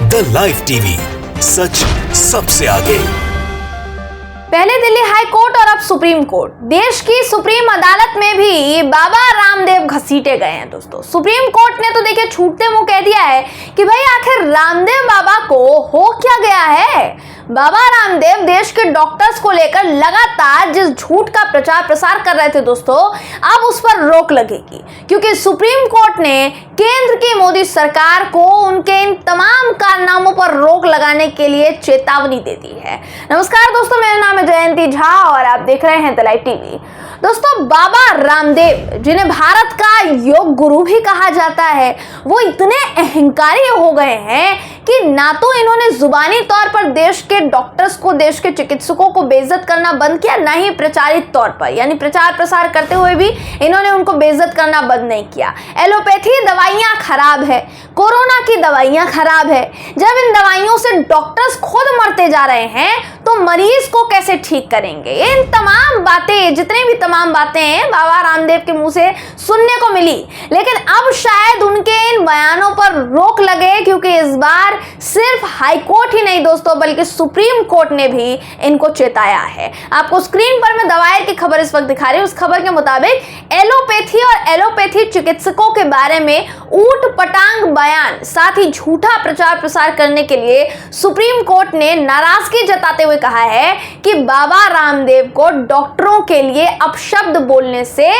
The live TV, सच सबसे आगे। पहले दिल्ली हाई कोर्ट और अब सुप्रीम कोर्ट। देश की सुप्रीम अदालत में भी बाबा रामदेव घसीटे गए हैं दोस्तों। सुप्रीम कोर्ट ने तो देखिए छूटते मुंह कह दिया है कि भाई आखिर रामदेव बाबा को हो क्या गया है। बाबा रामदेव देश के डॉक्टर्स को लेकर लगातार जिस झूठ का प्रचार प्रसार कर रहे थे दोस्तों, अब उस पर रोक लगेगी, क्योंकि सुप्रीम कोर्ट ने केंद्र की मोदी सरकार को उनके इन तमाम कारनामों पर रोक लगाने के लिए चेतावनी दे दी है। नमस्कार दोस्तों, मेरा नाम है जयंती झा और आप देख रहे हैं द लाइव टीवी। दोस्तों, बाबा रामदेव, जिन्हें भारत का योग गुरु भी कहा जाता है, वो इतने अहंकारी हो गए हैं कि ना तो इन्होंने जुबानी तौर पर देश के डॉक्टर्स को, देश के चिकित्सकों को बेइज्जत करना बंद किया, ना ही प्रचारित तौर पर यानी प्रचार प्रसार करते हुए भी इन्होंने उनको बेइज्जत करना बंद नहीं किया। एलोपैथी दवाइयां खराब है, कोरोना की दवाइयां खराब है। जब इन दवाइयों से डॉक्टर्स खुद मरते जा रहे हैं तो मरीज को कैसे ठीक करेंगे। इन तमाम बातें, जितने भी तमाम बातें हैं, बाबा रामदेव के मुंह से सुनने को मिली, लेकिन अब शायद उनके इन बयानों पर रोक लगे, क्योंकि इस बार सिर्फ हाई कोर्ट ही नहीं दोस्तों, बल्कि सुप्रीम कोर्ट ने भी इनको चेताया है। आपको स्क्रीन पर मैं दवाई की खबर इस वक्त दिखा रही हूं। उस खबर के मुताबिक एलोपैथी और एलोपैथी चिकित्सकों के बारे में ऊट पटांग बयान, साथ ही झूठा प्रचार प्रसार करने के लिए सुप्रीम कोर्ट ने नाराजगी जताते हुए कहा है कि बाबा रामदेव को डॉक्टरों के लिए अपशब्द बोलने से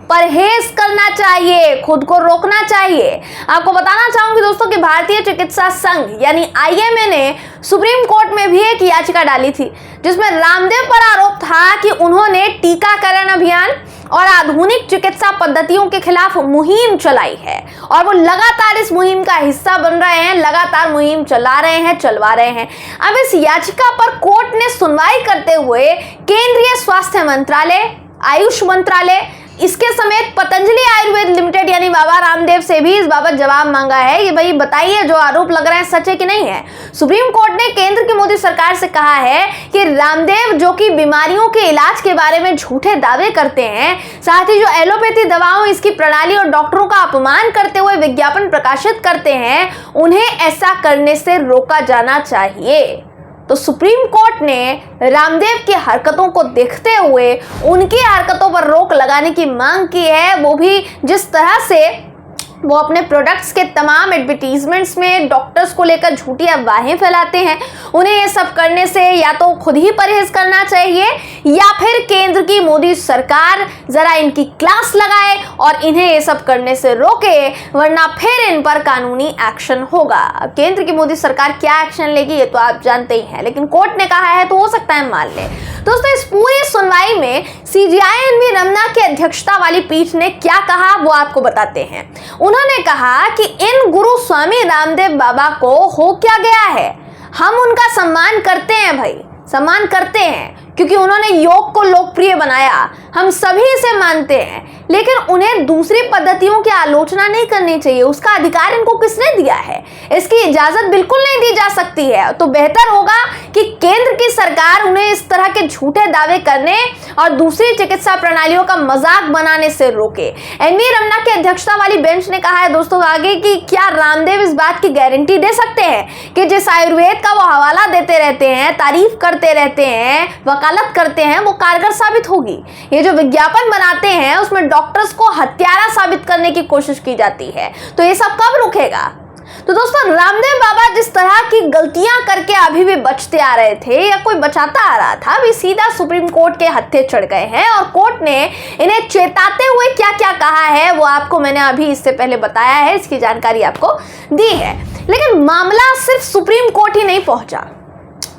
परहेज करना चाहिए, खुद को रोकना चाहिए। आपको बताना चाहूंगी दोस्तों कि भारतीय चिकित्सा संघ यानी आईएमए ने सुप्रीम कोर्ट में भी एक याचिका डाली थी, जिसमें रामदेव पर आरोप था कि उन्होंने टीकाकरण अभियान और आधुनिक चिकित्सा पद्धतियों के खिलाफ मुहिम चलाई है और वो लगातार इस मुहिम का हिस्सा बन रहे हैं, लगातार मुहिम चला रहे हैं, चलवा रहे हैं। अब इस याचिका पर कोर्ट ने सुनवाई करते हुए केंद्रीय स्वास्थ्य मंत्रालय, आयुष मंत्रालय, इसके समेत पतंजलि आयुर्वेद लिमिटेड यानी बाबा रामदेव से भी इस बाबत जवाब मांगा है कि भाई बताइए, जो आरोप लग रहे हैं सच है कि नहीं है। सुप्रीम कोर्ट ने केंद्र की मोदी सरकार से कहा है कि रामदेव, जो कि बीमारियों के इलाज के बारे में झूठे दावे करते हैं, साथ ही जो एलोपैथी दवाओं, इसकी प्रणाली और डॉक्टरों का अपमान करते हुए विज्ञापन प्रकाशित करते हैं, उन्हें ऐसा करने से रोका जाना चाहिए। तो सुप्रीम कोर्ट ने रामदेव की हरकतों को देखते हुए उनकी हरकतों पर रोक लगाने की मांग की है, वो भी जिस तरह से वो अपने प्रोडक्ट्स के तमाम एडवर्टीजमेंट्स में डॉक्टर्स को लेकर झूठी अफवाहें फैलाते हैं। उन्हें ये सब करने से या तो खुद ही परहेज करना चाहिए या फिर केंद्र की मोदी सरकार जरा इनकी क्लास लगाए और इन्हें ये सब करने से रोके, वरना फिर इन पर कानूनी एक्शन होगा। केंद्र की मोदी सरकार क्या एक्शन लेगी ये तो आप जानते ही हैं, लेकिन कोर्ट ने कहा है तो हो सकता है मान ले। दोस्तों, इस पूरी सुनवाई में सीजेआई एनवी रमन्ना की अध्यक्षता वाली पीठ ने क्या कहा वो आपको बताते हैं। उन्होंने कहा कि इन गुरु स्वामी रामदेव बाबा को हो क्या गया है। हम उनका सम्मान करते हैं भाई, सम्मान करते हैं, क्योंकि उन्होंने योग को लोकप्रिय बनाया, हम सभी इसे मानते हैं, लेकिन उन्हें दूसरी पद्धतियों की आलोचना नहीं करनी चाहिए। उसका अधिकार इनको किसने दिया है? इसकी इजाजत बिल्कुल नहीं दी जा सकती है। तो बेहतर होगा कि केंद्र की सरकार उन्हें इस तरह के झूठे दावे करने और दूसरी चिकित्सा प्रणालियों का मजाक बनाने से रोके। एनवी रमन्ना की अध्यक्षता वाली बेंच ने कहा है दोस्तों आगे कि क्या रामदेव इस बात की गारंटी दे सकते हैं कि जिस आयुर्वेद का वो हवाला देते रहते हैं, तारीफ करते रहते हैं, वकालत करते हैं, वो कारगर साबित होगी? ये जो विज्ञापन बनाते हैं उसमें डॉक्टर्स को हत्यारा साबित करने की कोशिश की जाती है, तो ये सब कब रुकेगा? तो दोस्तों, रामदेव बाबा जिस तरह की गलतियां करके अभी भी बचते आ रहे थे या कोई बचाता आ रहा था, अभी सीधा सुप्रीम कोर्ट के हत्थे चढ़ गए हैं और कोर्ट ने इन्हें चेताते हुए क्या क्या कहा है वो आपको मैंने अभी इससे पहले बताया है, इसकी जानकारी आपको दी है। लेकिन मामला सिर्फ सुप्रीम कोर्ट ही नहीं पहुंचा,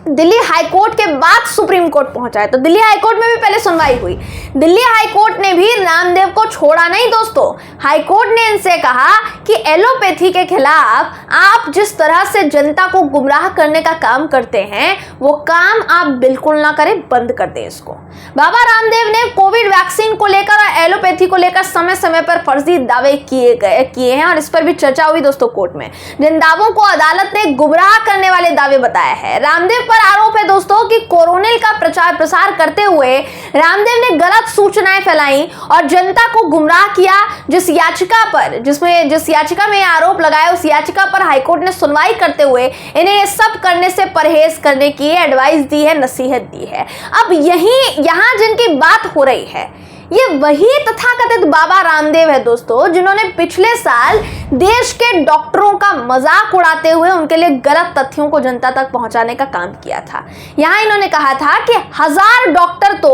दिल्ली हाई कोर्ट के बाद सुप्रीम कोर्ट पहुंचा है। तो दिल्ली हाई कोर्ट में भी पहले सुनवाई हुई। दिल्ली हाई कोर्ट ने भी रामदेव को छोड़ा नहीं दोस्तों। हाई कोर्ट ने इनसे कहा कि एलोपैथी के खिलाफ आप जिस तरह से जनता को गुमराह करने का काम करते हैं, वो काम आप बिल्कुल ना करें, बंद कर दें इसको। बाबा रामदेव ने कोविड वैक्सीन को लेकर और एलोपैथी को लेकर समय समय पर फर्जी दावे किए हैं और इस पर भी चर्चा हुई दोस्तों कोर्ट में, जिन दावों को अदालत ने गुमराह करने वाले दावे बताया है। रामदेव पर पर आरोप है दोस्तों कि कोरोनिल का प्रचार प्रसार करते हुए रामदेव ने गलत सूचनाएं फैलाई और जनता को गुमराह किया। जिस याचिका में आरोप लगाया, उस याचिका पर हाईकोर्ट ने सुनवाई करते हुए इन्हें ये सब करने से परहेज करने की एडवाइस दी है, नसीहत दी है। अब यहां जिनकी बात हो रही है, ये वही तथाकथित बाबा रामदेव है दोस्तों, जिन्होंने पिछले साल देश के डॉक्टरों का मजाक उड़ाते हुए उनके लिए गलत तथ्यों को जनता तक पहुंचाने का काम किया था। यहां इन्होंने कहा था कि 1000 डॉक्टर तो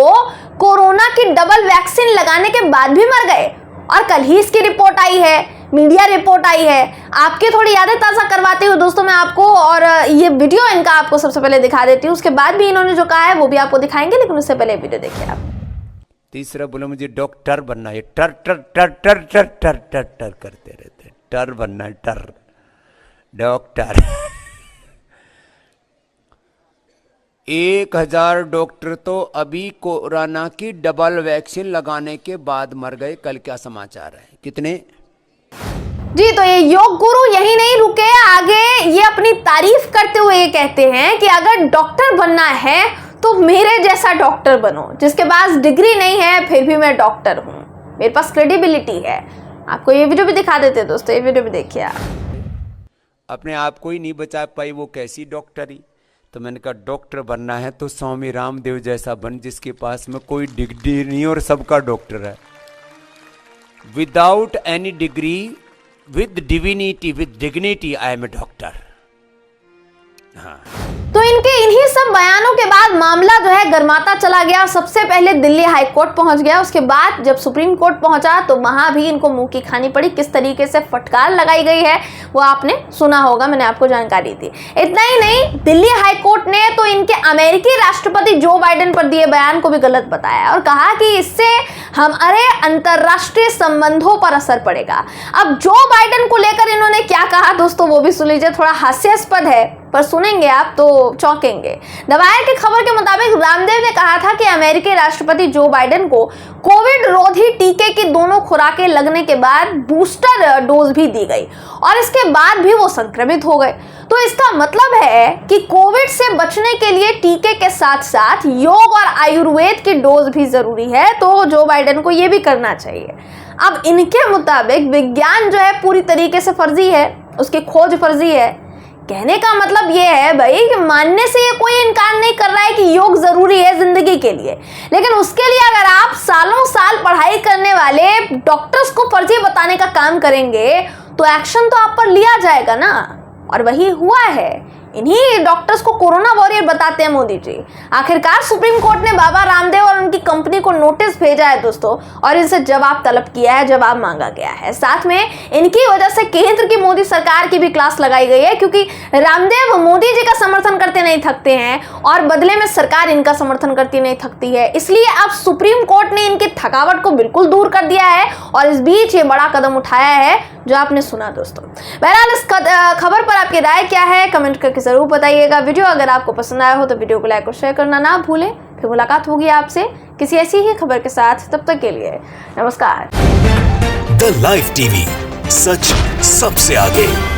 कोरोना की डबल वैक्सीन लगाने के बाद भी मर गए, और कल ही इसकी रिपोर्ट आई है, मीडिया रिपोर्ट आई है। आपके थोड़ी यादें ताज़ा करवाती हूँ दोस्तों मैं आपको, और ये वीडियो इनका आपको सबसे पहले दिखा देती हूँ। उसके बाद भी इन्होंने जो कहा है वो भी आपको दिखाएंगे, लेकिन उससे पहले वीडियो देखिए आप। तीसरा बोले मुझे डॉक्टर बनना है, टर टर टर टर टर टर टर टर करते रहते, टर बनना है, टर डॉक्टर 1000 डॉक्टर तो अभी कोरोना की डबल वैक्सीन लगाने के बाद मर गए। कल क्या समाचार है, कितने? जी, तो ये योग गुरु यही नहीं रुके, आगे ये अपनी तारीफ करते हुए ये कहते हैं कि अगर डॉक्टर बनना है तो मेरे जैसा डॉक्टर बनो, जिसके पास डिग्री नहीं है फिर भी मैं डॉक्टर हूं, मेरे पास क्रेडिबिलिटी है। आपको ये वीडियो भी दिखा देते हैं दोस्तों, ये वीडियो भी देखिए आप। अपने आप को ही नहीं बचा पाई, वो कैसी डॉक्टरी? तो मैंने कहा डॉक्टर बनना है तो स्वामी रामदेव जैसा बन, जिसके पास में कोई डिग्री नहीं और सबका डॉक्टर है। Without any degree, with divinity, with dignity, I am a doctor. हाँ, तो इनके इन्हीं सब बयानों के बाद मामला जो है गर्माता चला गया। सबसे पहले दिल्ली हाई कोर्ट पहुंच गया, उसके बाद जब सुप्रीम कोर्ट पहुंचा तो वहां भी इनको मुंह की खानी पड़ी। किस तरीके से फटकार लगाई गई है वो आपने सुना होगा, मैंने आपको जानकारी दी। इतना ही नहीं, दिल्ली हाई कोर्ट ने तो इनके अमेरिकी राष्ट्रपति जो बाइडेन पर दिए बयान को भी गलत बताया और कहा कि इससे हमारे अंतरराष्ट्रीय संबंधों पर असर पड़ेगा। अब जो बाइडेन को लेकर इन्होंने क्या कहा दोस्तों वो भी सुन लीजिए, थोड़ा हास्यास्पद है पर सुनेंगे आप तो चौंकेंगे। द वायर की खबर के मुताबिक रामदेव ने कहा था कि अमेरिकी राष्ट्रपति जो बाइडेन को कोविड रोधी टीके की दोनों खुराकें लगने के बाद बूस्टर डोज भी दी गई और इसके बाद भी वो संक्रमित हो गए। तो इसका मतलब है कि कोविड से बचने के लिए टीके के साथ साथ योग और आयुर्वेद की डोज भी जरूरी है, तो जो बाइडेन को ये भी करना चाहिए। अब इनके मुताबिक विज्ञान जो है पूरी तरीके से फर्जी है, उसकी खोज फर्जी है। कहने का मतलब ये है भाई कि मानने से ये कोई इनकार नहीं कर रहा है कि योग जरूरी है जिंदगी के लिए, लेकिन उसके लिए अगर आप सालों साल पढ़ाई करने वाले डॉक्टर्स को फर्जी बताने का काम करेंगे तो एक्शन तो आप पर लिया जाएगा ना, और वही हुआ है। इन्हीं डॉक्टर्स को कोरोना वॉरियर बताते हैं मोदी जी। आखिरकार सुप्रीम कोर्ट ने बाबा रामदेव और उनकी कंपनी को नोटिस भेजा है दोस्तों, और इनसे जवाब तलब किया है, जवाब मांगा गया है। साथ में इनकी वजह से केंद्र की मोदी सरकार की भी क्लास लगाई गई है, क्योंकि रामदेव मोदी जी का समर्थन करते नहीं थकते हैं और बदले में सरकार इनका समर्थन करती नहीं थकती है। इसलिए अब सुप्रीम कोर्ट ने इनकी थकावट को बिल्कुल दूर कर दिया है और इस बीच ये बड़ा कदम उठाया है जो आपने सुना दोस्तों। बहरहाल इस खबर पर आपकी राय क्या है कमेंट करके जरूर बताइएगा। वीडियो अगर आपको पसंद आया हो तो वीडियो को लाइक और शेयर करना ना भूलें। फिर मुलाकात होगी आपसे किसी ऐसी ही खबर के साथ, तब तक के लिए नमस्कार। द लाइव टीवी, सच सबसे आगे।